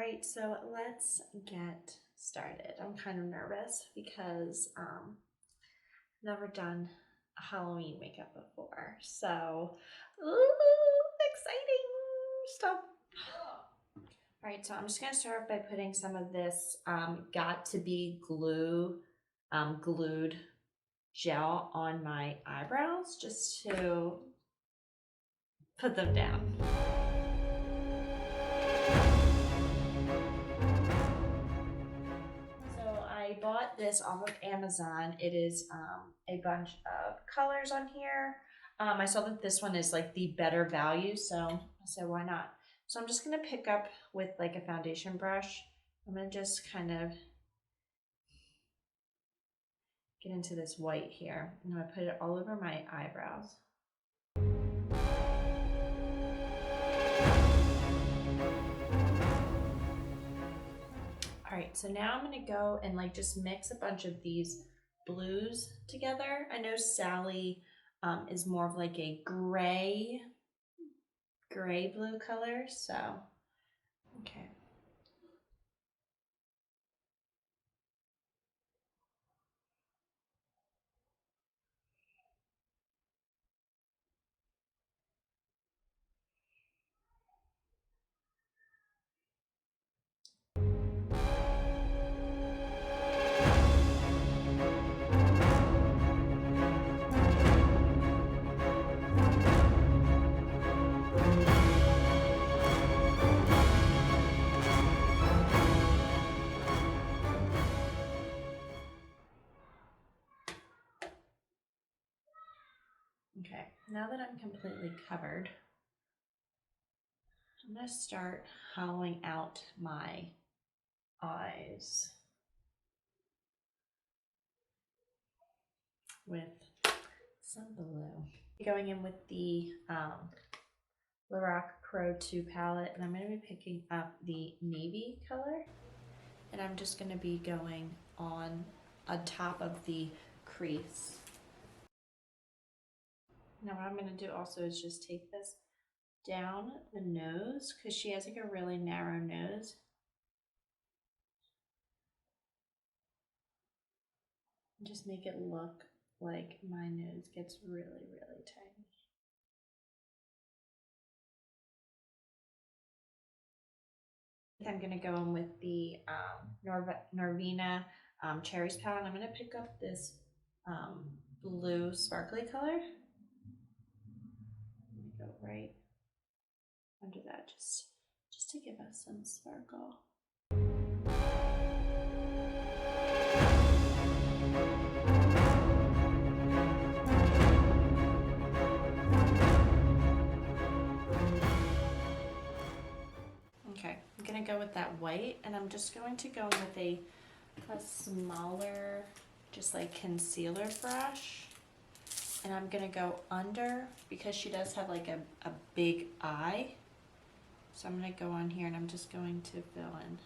right, so let's get started. I'm kind of nervous because I've never done Halloween makeup before. So, exciting stuff. All right, so I'm just gonna start off by putting some of this Got to Be glued gel on my eyebrows just to put them down. I bought this off of Amazon. It is a bunch of colors on here. I saw that this one is like the better value, so I said, why not? So I'm just gonna pick up with like a foundation brush. I'm gonna just kind of get into this white here. And I'm gonna put it all over my eyebrows. All right, so now I'm gonna go and like just mix a bunch of these blues together. I know Sally is more of like a gray blue color, so okay. Okay, now that I'm completely covered, I'm gonna start hollowing out my eyes with some blue. Going in with the Lorac Pro 2 palette, and I'm gonna be picking up the navy color, and I'm just gonna be going on top of the crease. Now what I'm gonna do also is just take this down the nose, because she has like a really narrow nose. And just make it look like my nose gets really, really tiny. I'm gonna go in with the Norvina Cherries palette. I'm gonna pick up this blue sparkly color. I'm gonna go right under that, just to give us some sparkle. Okay, I'm gonna go with that white, and I'm just going to go in with a smaller, just like concealer brush. And I'm gonna go under, because she does have like a big eye. So I'm gonna go on here and I'm just going to fill in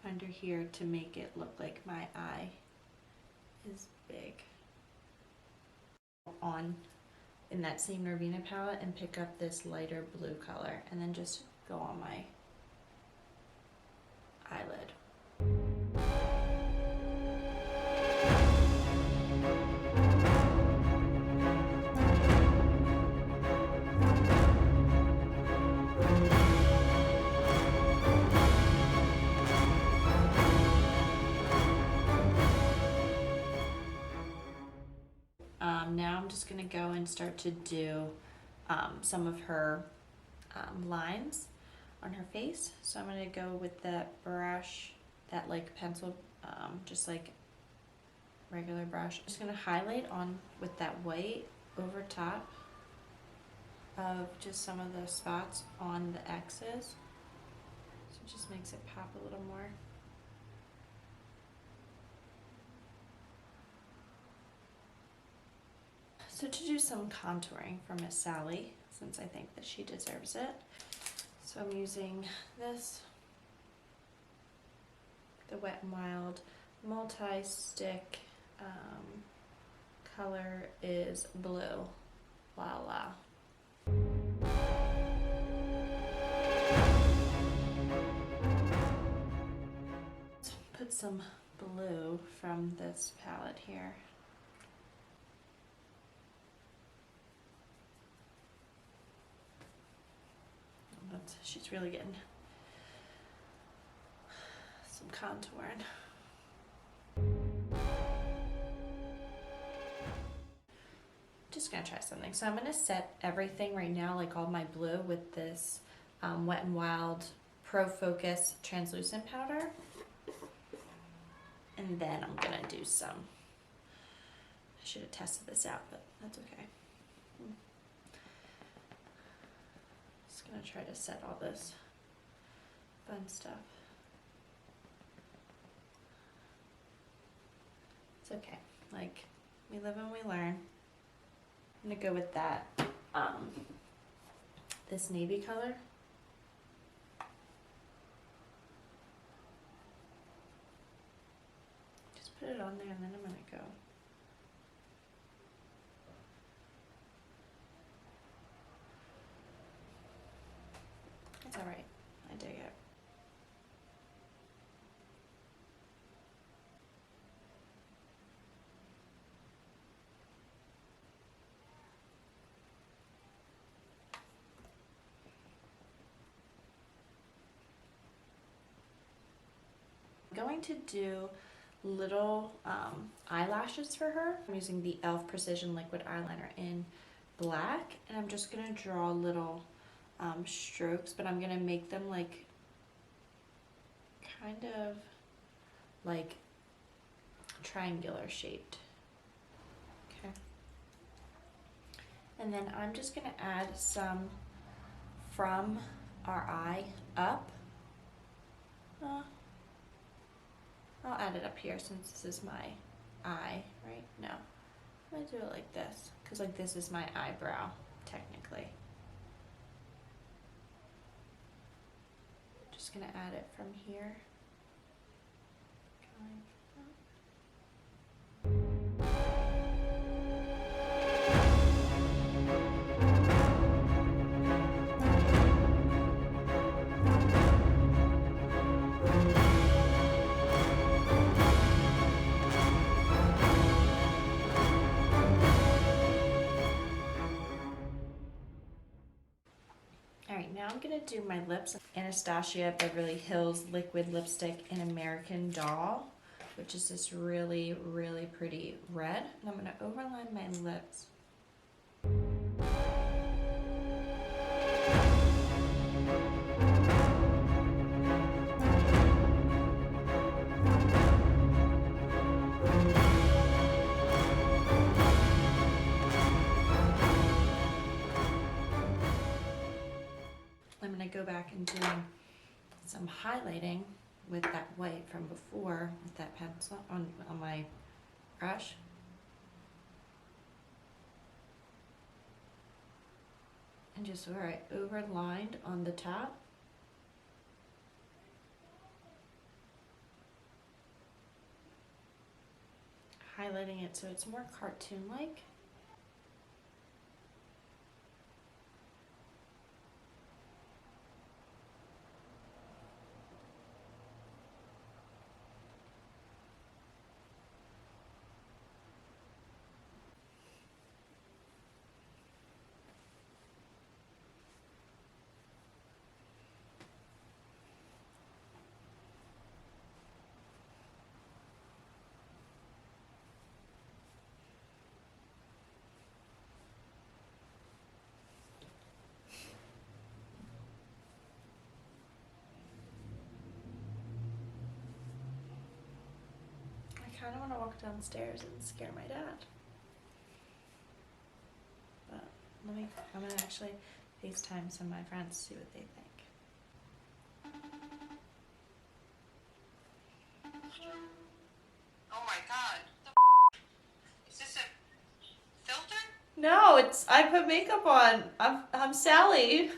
under here to make it look like my eye is big. On in that same Norvina palette and pick up this lighter blue color, and then just go on my eyelid. Now I'm just gonna go and start to do some of her lines on her face. So I'm gonna go with that brush, that like pencil, just like regular brush. I'm just gonna highlight on with that white over top of just some of the spots on the X's. So it just makes it pop a little more. So to do some contouring for Miss Sally, since I think that she deserves it, so I'm using this, the Wet n Wild multi-stick, color is blue, La La. some blue from this palette here. She's really getting some contouring. Just gonna try something. So I'm gonna set everything right now, like all my blue, with this Wet n Wild Pro Focus translucent powder. And then I'm gonna do some, I should have tested this out, but that's okay. Just gonna try to set all this fun stuff. It's okay, like, we live and we learn. I'm gonna go with that, this navy color. Just put it on there and then I'm gonna go. It's all right, I dig it. I'm going to do little eyelashes for her. I'm using the e.l.f. Precision Liquid Eyeliner in black, and I'm just gonna draw little strokes, but I'm gonna make them like kind of like triangular shaped. Okay. And then I'm just gonna add some from our eye up. I'll add it up here since this is my eye, right? No, I'm gonna do it like this, because like this is my eyebrow, technically. Just gonna add it from here. Now I'm gonna do my lips. Anastasia Beverly Hills Liquid Lipstick in American Doll, which is this really, really pretty red. And I'm gonna overline my lips. I'm gonna go back and do some highlighting with that white from before with that pencil on my brush. And just where I overlined on the top. Highlighting it so it's more cartoon-like. I kind of want to walk downstairs and scare my dad. But I'm going to actually FaceTime some of my friends to see what they think. Oh my god. Is this a filter? No, I put makeup on. I'm Sally.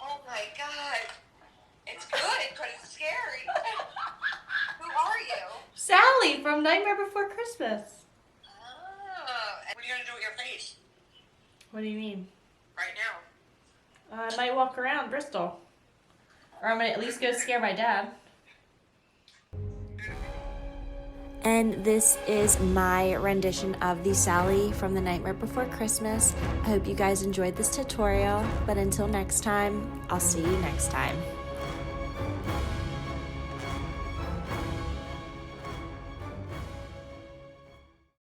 Oh my god. It's good, but it's scary. Who are you? Sally from Nightmare Before Christmas. Oh. And what are you going to do with your face? What do you mean? Right now. I might walk around Bristol. Or I'm going to at least go scare my dad. And this is my rendition of the Sally from The Nightmare Before Christmas. I hope you guys enjoyed this tutorial, but until next time, I'll see you next time.